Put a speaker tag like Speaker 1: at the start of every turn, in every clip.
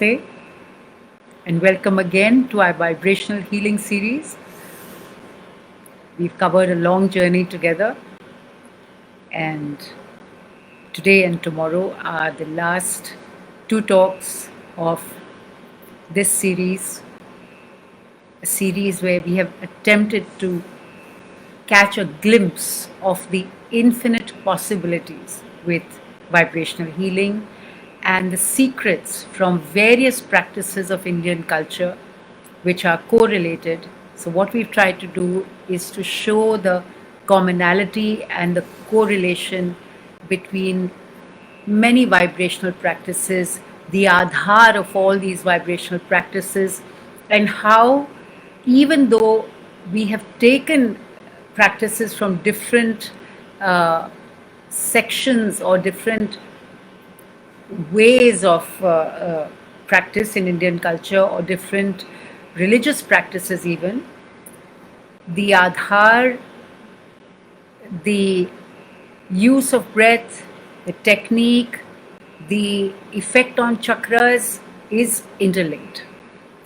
Speaker 1: Namaste and welcome again to our vibrational healing series. We've covered a long journey together, and today and tomorrow are the last two talks of this series, a series where we have attempted to catch a glimpse of the infinite possibilities with vibrational healing and the secrets from various practices of Indian culture which are correlated. So, what we've tried to do is to show the commonality and the correlation between many vibrational practices, the adhar of all these vibrational practices, and how, even though we have taken practices from different sections or different ways of practice in Indian culture or different religious practices, even the adhar, the use of breath, the technique, the effect on chakras is interlinked.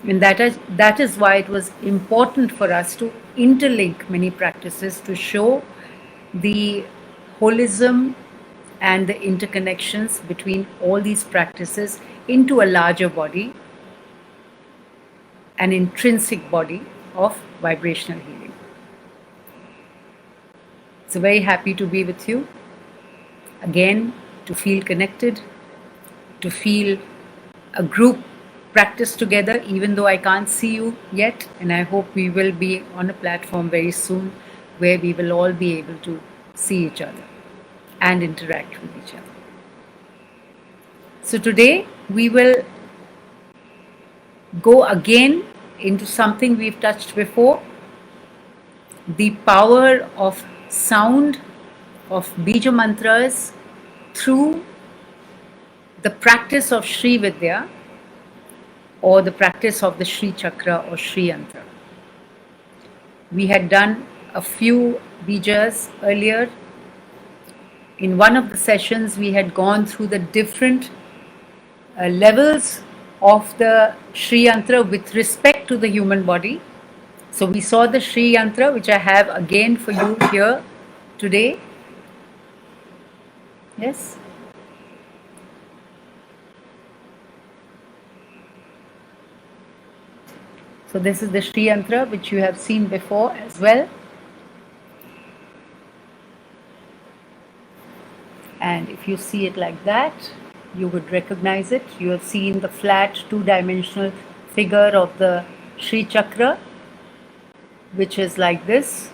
Speaker 1: And that is why it was important for us to interlink many practices to show the holism and the interconnections between all these practices into a larger body, an intrinsic body of vibrational healing. So very happy to be with you again, to feel connected, to feel a group practice together, even though I can't see you yet, and I hope we will be on a platform very soon where we will all be able to see each other and interact with each other. So today we will go again into something we've touched before, the power of sound, of bija mantras through the practice of Sri Vidya or the practice of the Sri Chakra or Sri Yantra. We had done a few bijas earlier. In one of the sessions, we had gone through the different levels of the Sri Yantra with respect to the human body. So we saw the Sri Yantra, which I have again for you here today. Yes? So this is the Sri Yantra, which you have seen before as well. And if you see it like that, you would recognize it. You have seen the flat two-dimensional figure of the Sri Chakra, which is like this.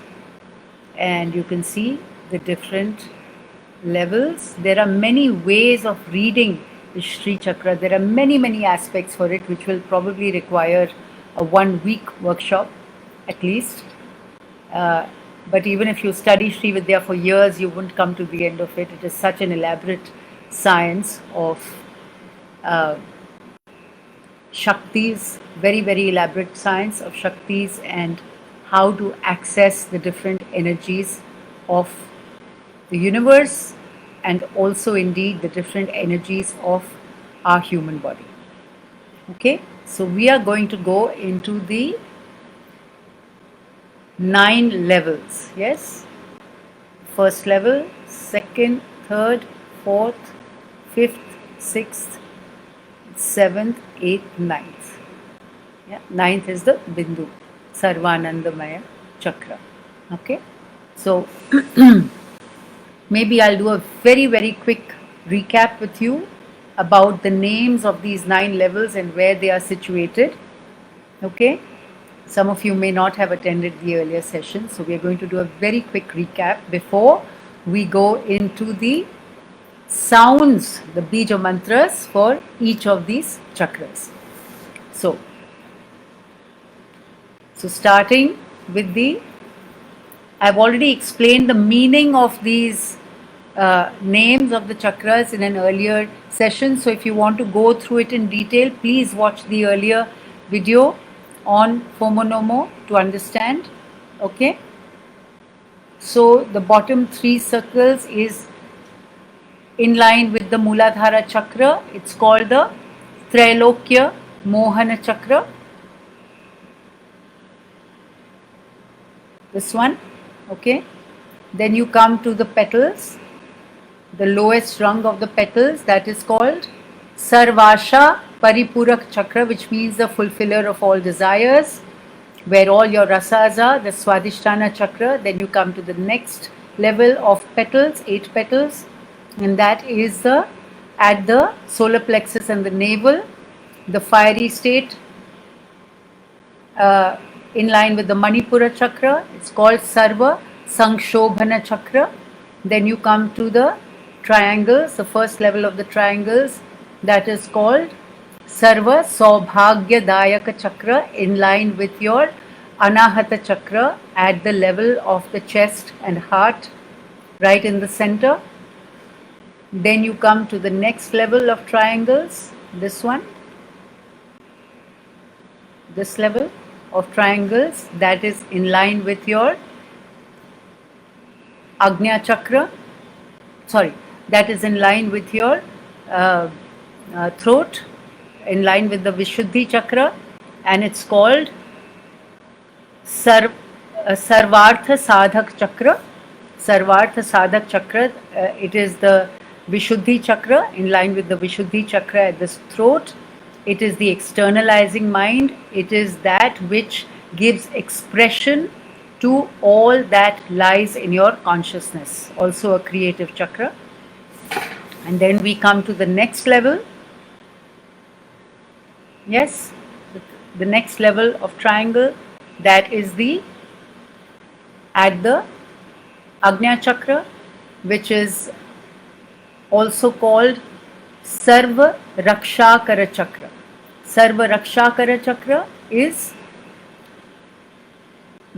Speaker 1: And you can see the different levels. There are many ways of reading the Sri Chakra. There are many aspects for it, which will probably require a 1 week workshop at least. But even if you study Sri Vidya for years, you won't come to the end of it. It is such an elaborate science of Shaktis, very elaborate science of Shaktis and how to access the different energies of the universe and also indeed the different energies of our human body. Okay, so we are going to go into the 9 levels. Yes, first level, second, third, fourth, fifth, sixth, seventh, eighth, ninth. Yeah, ninth is the Bindu, Sarvanandamaya Chakra. Okay, so maybe I'll do a very quick recap with you about the names of these 9 levels and where they are situated. Okay, some of you may not have attended the earlier session, so we are going to do a very quick recap before we go into the sounds, the bija mantras for each of these chakras. So starting with I've already explained the meaning of these names of the chakras in an earlier session. So if you want to go through it in detail, please watch the earlier video on Fomonomo to understand. Okay. So the bottom 3 circles is in line with the Muladhara chakra. It's called the Trailokya Mohana Chakra. This one, okay. Then you come to the petals, the lowest rung of the petals, that is called Sarvasha Paripurak Chakra, which means the fulfiller of all desires, where all your rasas are, the Swadhisthana Chakra. Then you come to the next level of petals, 8 petals, and that is at the solar plexus and the navel, the fiery state, in line with the Manipura Chakra. It's called Sarva Sanshobhana Chakra. Then you come to the triangles, the first level of the triangles, that is called Sarva Saubhagya Dayaka Chakra, in line with your Anahata Chakra at the level of the chest and heart, right in the center. Then you come to the next level of triangles, this one, this level of triangles, that is in line with your Agnya Chakra, that is in line with your throat, in line with the Vishuddhi Chakra, and it's called Sarvartha Sadhak Chakra. Sarvartha Sadhak Chakra, it is the Vishuddhi Chakra, in line with the Vishuddhi Chakra at the throat. It is the externalizing mind. It is that which gives expression to all that lies in your consciousness. Also a creative chakra. And then we come to the next level. Yes, the next level of triangle, that is at the Agnya Chakra, which is also called Sarva Rakshakara Chakra. Sarva Rakshakara Chakra is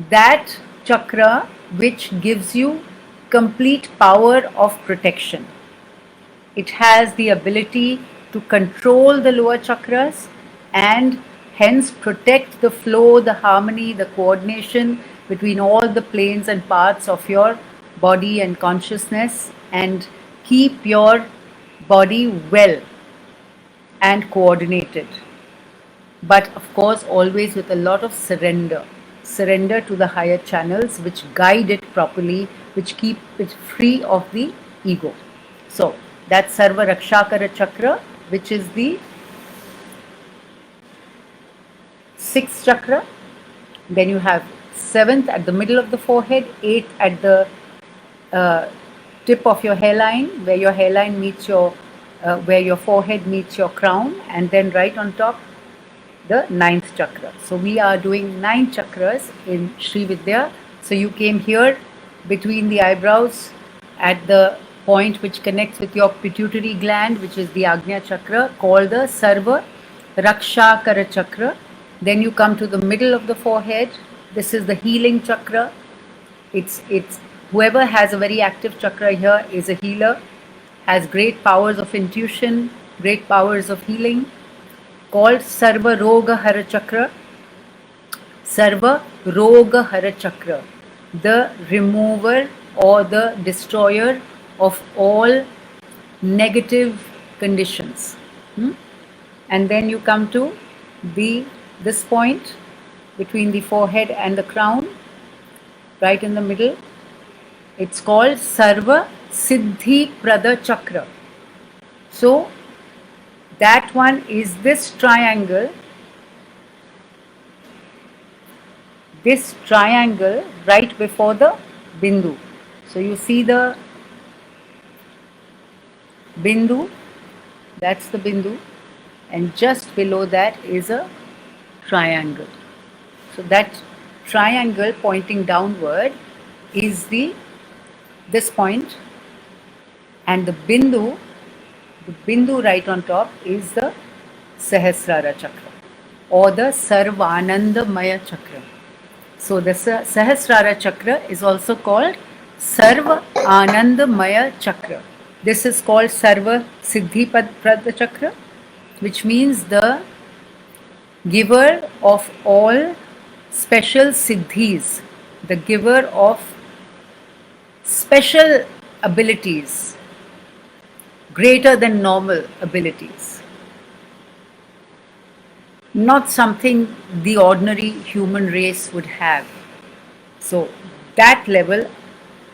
Speaker 1: that chakra which gives you complete power of protection. It has the ability to control the lower chakras and hence protect the flow, the harmony, the coordination between all the planes and parts of your body and consciousness, and keep your body well and coordinated. But of course, always with a lot of surrender to the higher channels which guide it properly, which keep it free of the ego. So that's Sarva Rakshakara Chakra, which is the 6th chakra. Then you have 7th at the middle of the forehead, 8th at the tip of your hairline, where your hairline meets where your forehead meets your crown, and then right on top, the 9th chakra. So we are doing 9 chakras in Sri Vidya. So you came here between the eyebrows at the point which connects with your pituitary gland, which is the Agnya Chakra, called the Sarva Rakshakara Chakra. Then you come to the middle of the forehead. This is the healing chakra. It's whoever has a very active chakra here is a healer, has great powers of intuition, great powers of healing, called Sarva Roga Hara Chakra. Sarva Roga Hara Chakra, the remover or the destroyer of all negative conditions. And then you come to this point between the forehead and the crown, right in the middle. It's called Sarva Siddhi Prada Chakra. So that one is this triangle right before the Bindu. So you see the Bindu, that's the Bindu, and just below that is a triangle. So that triangle pointing downward is this point, and the Bindu right on top is the Sahasrara Chakra or the Sarvanandamaya Chakra. So the Sahasrara Chakra is also called Sarva Anandamaya Chakra. This is called Sarva Siddhi Prada Chakra, which means the giver of all special siddhis, the giver of special abilities, greater than normal abilities. not something the ordinary human race would have. So that level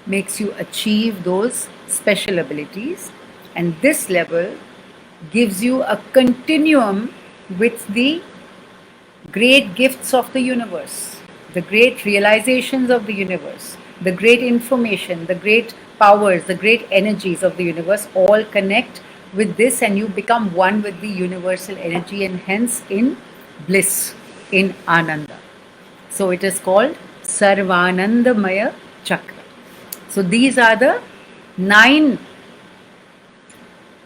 Speaker 1: makes you achieve those special abilities, and this level gives you a continuum with the great gifts of the universe, the great realizations of the universe, the great information, the great powers, the great energies of the universe all connect with this, and you become one with the universal energy, and hence in bliss, in Ananda. So it is called Sarvanandamaya Chakra. So these are the 9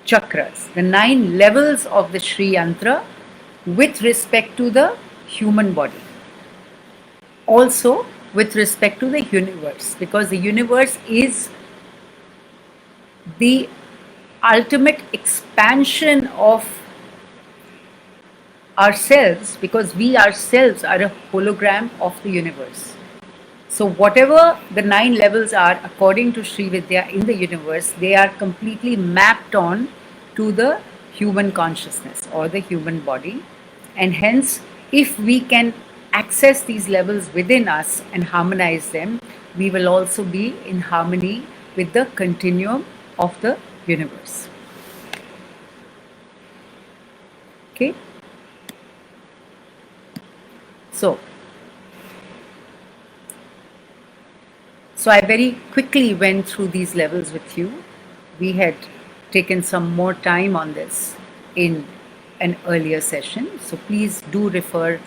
Speaker 1: chakras, the 9 levels of the Sri Yantra with respect to the human body. Also with respect to the universe, because the universe is the ultimate expansion of ourselves, because we ourselves are a hologram of the universe. So whatever the 9 levels are according to Sri Vidya in the universe, they are completely mapped on to the human consciousness or the human body. And hence, if we can access these levels within us and harmonize them, we will also be in harmony with the continuum of the universe. Okay? So I very quickly went through these levels with you. We had taken some more time on this in an earlier session. So please do refer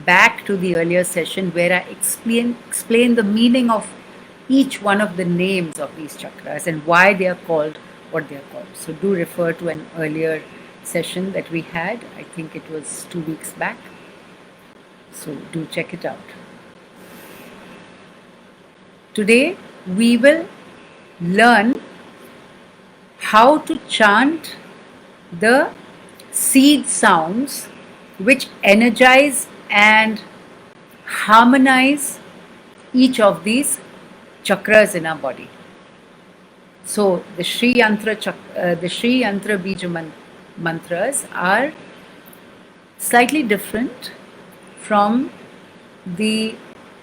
Speaker 1: back to the earlier session where I explain the meaning of each one of the names of these chakras and why they are called what they are called. So do refer to an earlier session that we had. I think it was 2 weeks back. So do check it out. Today we will learn how to chant the seed sounds which energize and harmonize each of these chakras in our body. So the Sri Yantra Bija mantras are slightly different from the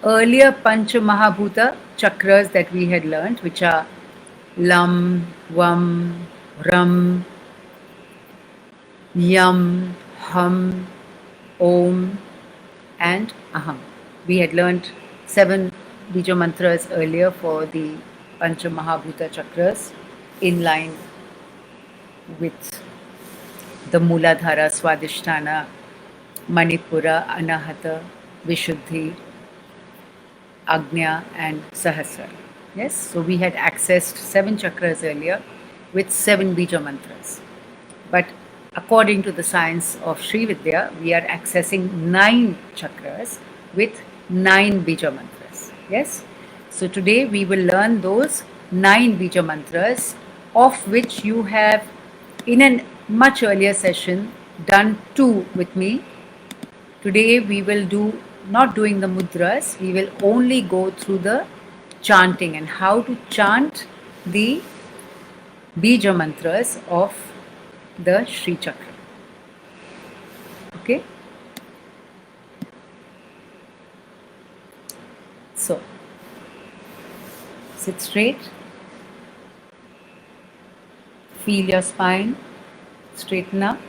Speaker 1: earlier Pancha Mahabhuta chakras that we had learned, which are Lam, Vam, Ram, Yam, Hum, Om, and Aham. We had learned 7 Bija mantras earlier for the Pancha Mahabhuta chakras in line with the Mooladhara, Swadhisthana, Manipura, Anahata, Vishuddhi, Agnya, and Sahasrara. Yes, so we had accessed 7 chakras earlier with 7 Bija mantras. But according to the science of Sri Vidya, we are accessing 9 chakras with 9 Bija mantras. Yes, so today we will learn those 9 Bija mantras, of which you have in a much earlier session done 2 with me. Today we will do, not doing the mudras, we will only go through the chanting and how to chant the Bija mantras of the Sri Chakra. Okay? So, sit straight. Feel your spine. Straighten up.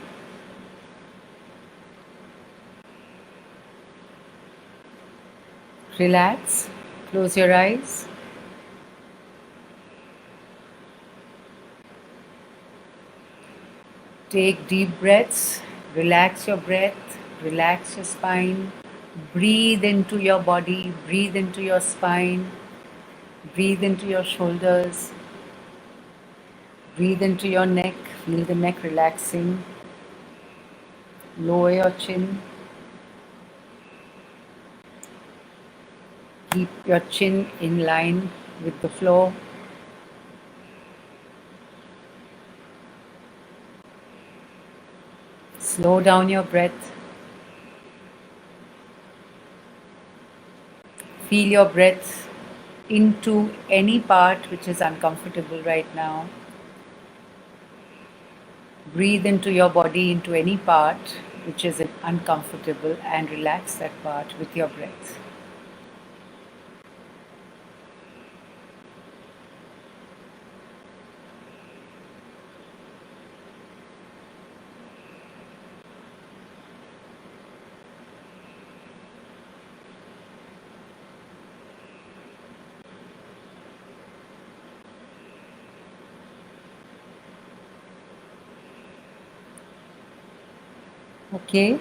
Speaker 1: Relax. Close your eyes. Take deep breaths. Relax your breath. Relax your spine. Breathe into your body. Breathe into your spine. Breathe into your shoulders. Breathe into your neck. Feel the neck relaxing. Lower your chin. Keep your chin in line with the floor. Slow down your breath. Feel your breath into any part which is uncomfortable right now. Breathe into your body, into any part which is uncomfortable, and relax that part with your breath. Okay,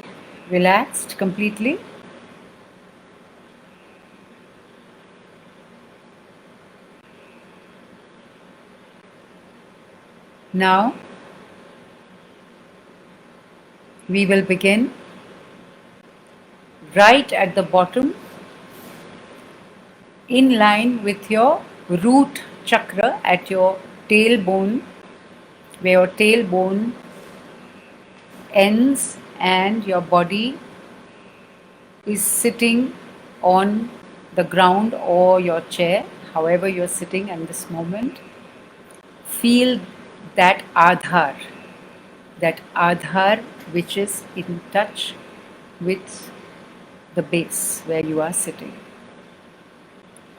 Speaker 1: relaxed completely. Now we will begin right at the bottom, in line with your root chakra at your tailbone, where your tailbone ends and your body is sitting on the ground or your chair, however you're sitting at this moment. Feel that Adhar which is in touch with the base where you are sitting.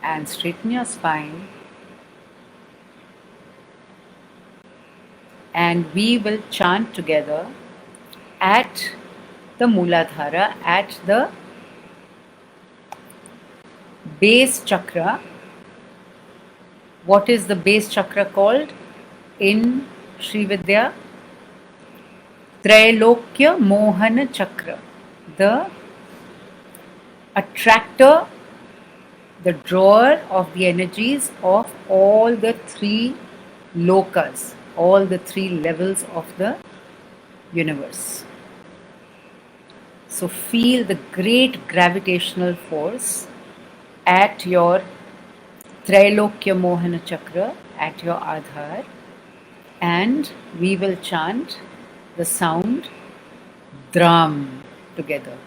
Speaker 1: And straighten your spine. And we will chant together at the Mooladhara, at the base chakra. What is the base chakra called in Sri Vidya? Trailokya Mohana Chakra, the attractor, the drawer of the energies of all the three lokas, all the three levels of the universe. So feel the great gravitational force at your Trailokya Mohana Chakra, at your Adhar, and we will chant the sound Dram together.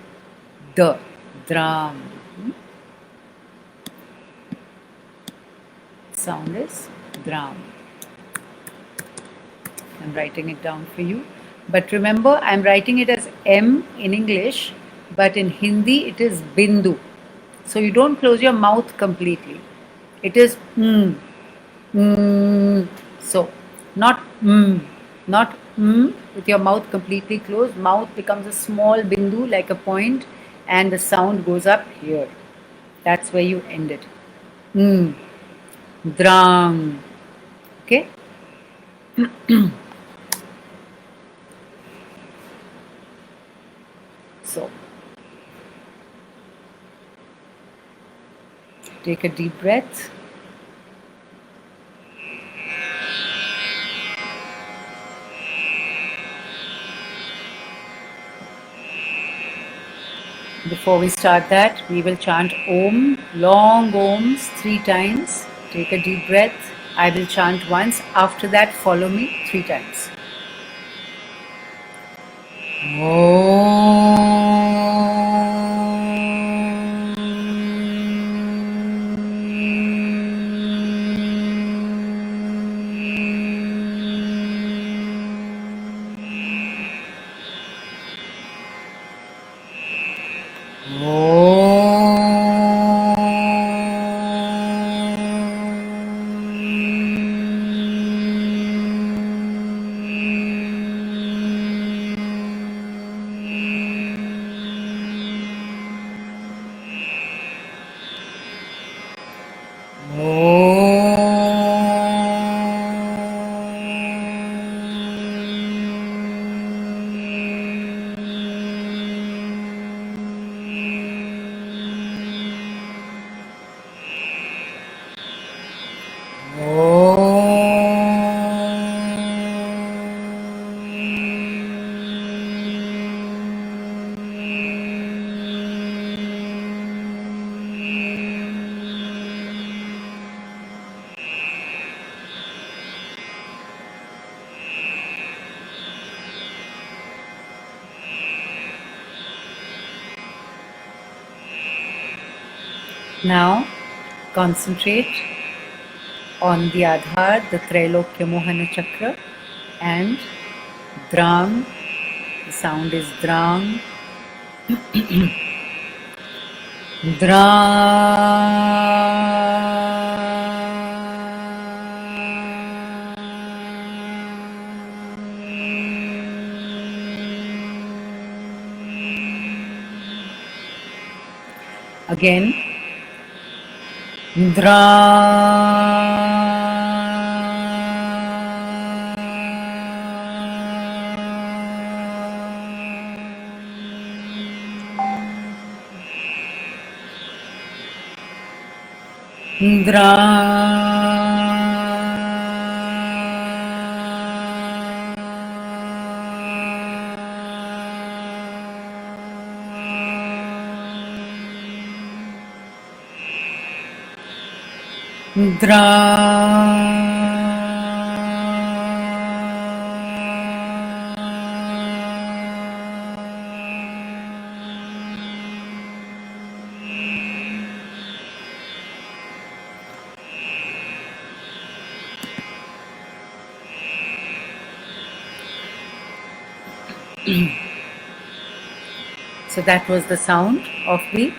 Speaker 1: The Dram. Sound is Dram. I'm writing it down for you. But remember, I'm writing it as M in English, but in Hindi it is Bindu. So you don't close your mouth completely. It is So, not with your mouth completely closed. Mouth becomes a small bindu like a point, and the sound goes up here. That's where you end it. Drang. Okay? So, take a deep breath. Before we start that, we will chant Om, long Oms 3 times. Take a deep breath. I will chant once. After that, follow me 3 times. Now, concentrate on the Adhar, the Trailokya Mohana Chakra, and Dram, The sound is Drang. Again, So that was the sound of the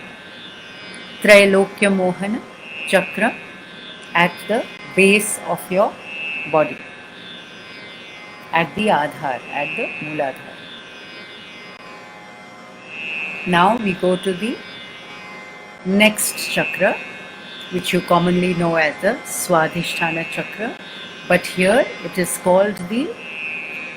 Speaker 1: Trailokya Mohana chakra at the base of your body, at the Adhar, at the Mooladhar. Now we go to the next chakra, which you commonly know as the Swadhisthana chakra, but here it is called the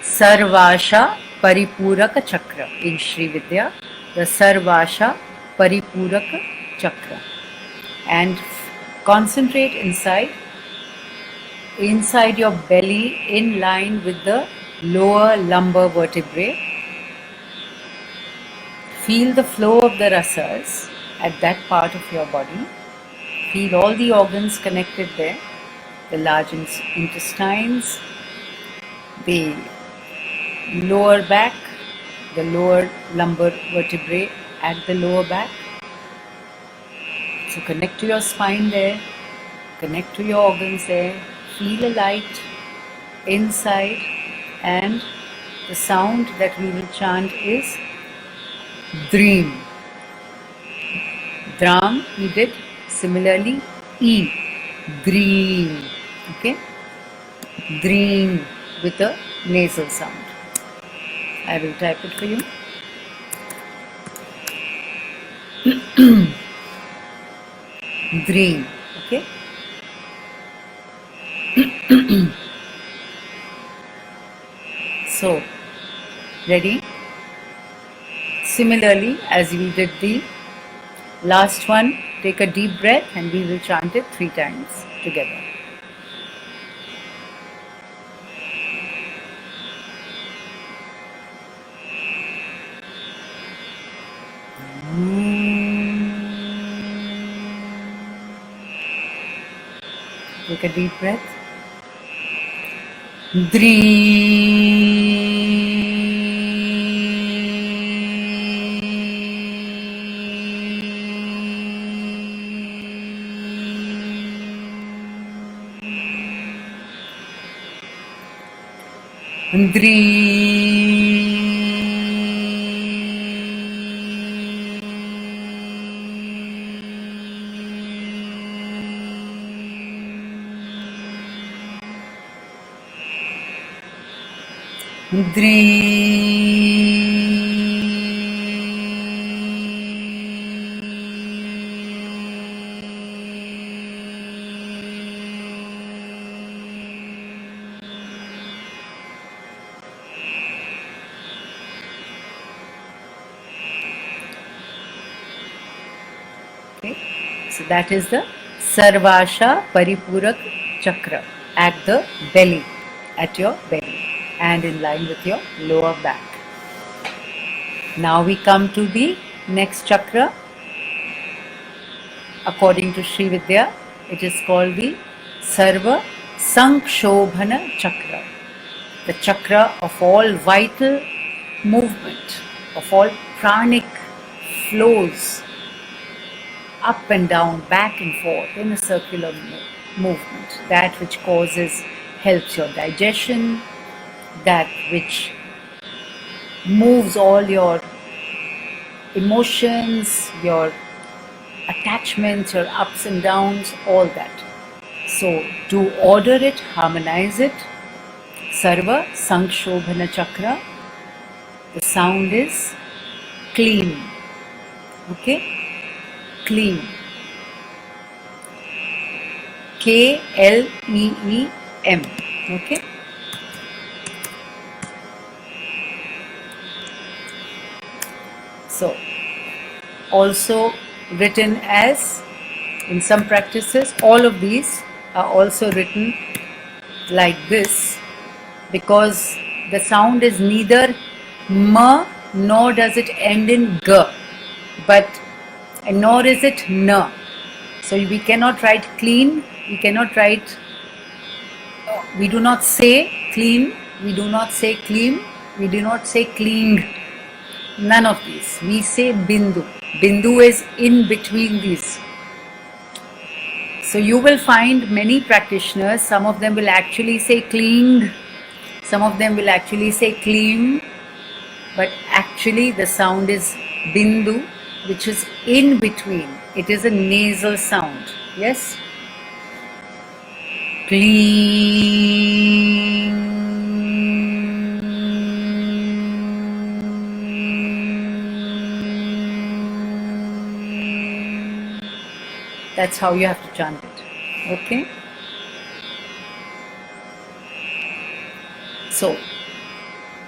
Speaker 1: Sarvasha Paripuraka chakra in Sri Vidya, the Sarvasha Paripuraka chakra. And concentrate inside your belly in line with the lower lumbar vertebrae. Feel the flow of the rasas at that part of your body. Feel all the organs connected there, the large intestines, the lower back, the lower lumbar vertebrae at the lower back. So connect to your spine there, connect to your organs there, feel a light inside, and the sound that we will chant is Dream. Dram we did, similarly E, Dream, okay? Dream with a nasal sound. I will type it for you. Dream, okay? So, ready? Similarly, as we did the last one, take a deep breath and we will chant it 3 times together. Take a deep breath. Okay, so that is the Sarvasha Paripurak Chakra at the belly, at your belly, and in line with your lower back. Now we come to the next chakra. According to Sri Vidya, it is called the Sarva Sankshobhana Chakra, the chakra of all vital movement, of all pranic flows, up and down, back and forth in a circular movement, that which helps your digestion, that which moves all your emotions, your attachments, your ups and downs, all that. So to order it, harmonize it, Sarva Sankshobhana Chakra, the sound is clean. Okay? Clean. K-L-E-E-M. Okay? So, also written as, in some practices, all of these are also written like this, because the sound is neither ma nor does it end in g, but nor is it na. So we cannot write clean, we cannot write, we do not say clean, we do not say clean, we do not say clean. None of these. We say bindu. Bindu is in between these. So you will find many practitioners, some of them will actually say clean, some of them will actually say clean, but actually the sound is bindu, which is in between. It is a nasal sound. Yes? Clean. That's how you have to chant it. Okay? So,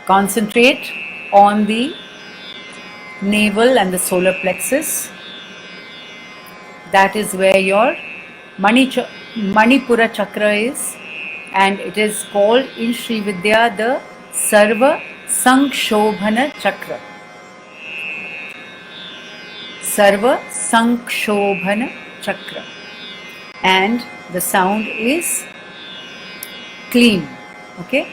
Speaker 1: concentrate on the navel and the solar plexus. That is where your Manipura chakra is, and it is called in Sri Vidya the Sarva Sankshobhana chakra. Sarva Sankshobhana chakra. And the sound is clean. Okay?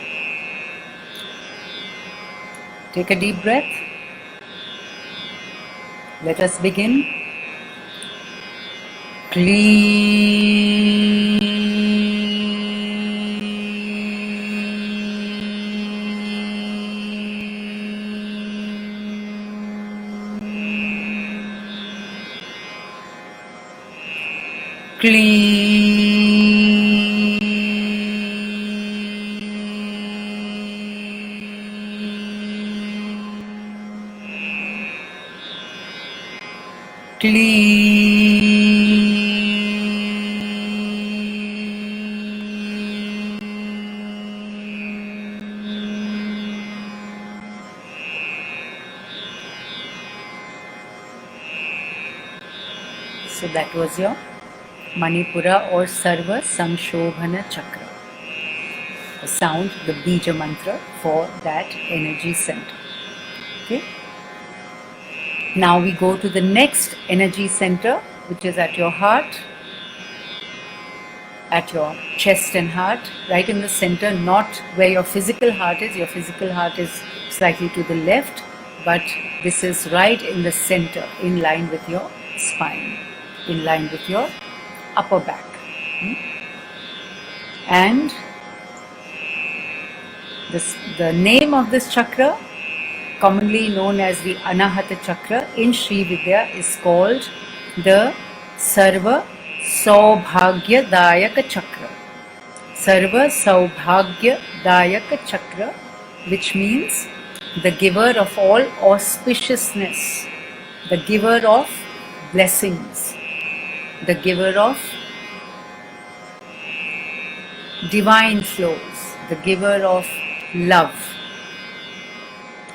Speaker 1: Take a deep breath. Let us begin. So that was your Manipura or Sarva Sankshobhana chakra. The sound, the Bija mantra for that energy center. Okay? Now we go to the next energy center, which is at your heart, at your chest and heart, right in the center, not where your physical heart is. Your physical heart is slightly to the left, but this is right in the center, in line with your spine, in line with your upper back. And the name of this chakra, commonly known as the Anahata chakra in Sri Vidya, is called the Sarva Saubhagya Dayaka chakra. Sarva Saubhagya Dayaka chakra, which means the giver of all auspiciousness, the giver of blessings, the giver of divine flows, the giver of love.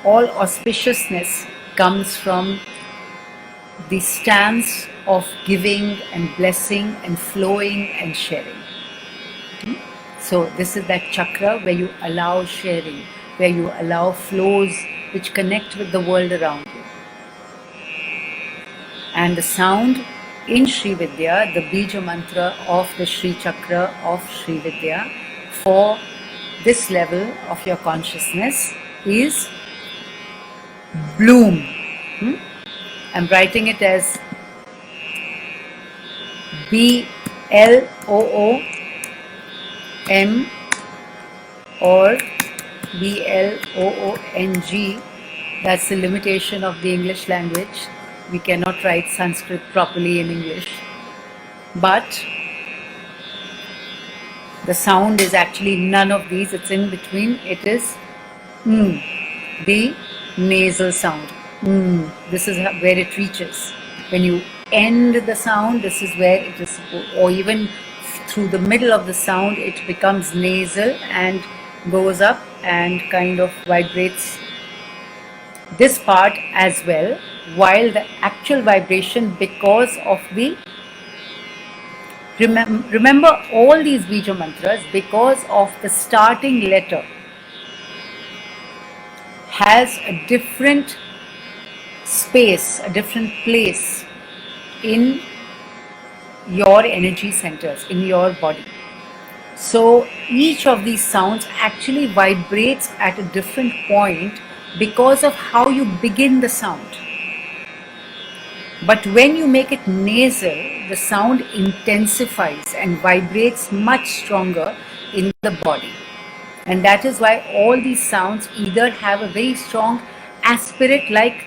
Speaker 1: All auspiciousness comes from the stance of giving and blessing and flowing and sharing. So this is that chakra where you allow sharing, where you allow flows which connect with the world around you. And the sound in Sri Vidya, the Bija mantra of the Sri Chakra of Sri Vidya for this level of your consciousness is bloom. I'm writing it as B-L-O-O-M or B-L-O-O-N-G, That's the limitation of the English language. We cannot write Sanskrit properly in English. But the sound is actually none of these, it's in between. It is the nasal sound. This is where it reaches. When you end the sound, this is where it is, or even through the middle of the sound, it becomes nasal and goes up and kind of vibrates this part as well, while the actual vibration, because of the remember all these Bija mantras, because of the starting letter has a different space, a different place in your energy centers, in your body. So each of these sounds actually vibrates at a different point because of how you begin the sound. But when you make it nasal, the sound intensifies and vibrates much stronger in the body. And that is why all these sounds either have a very strong aspirate like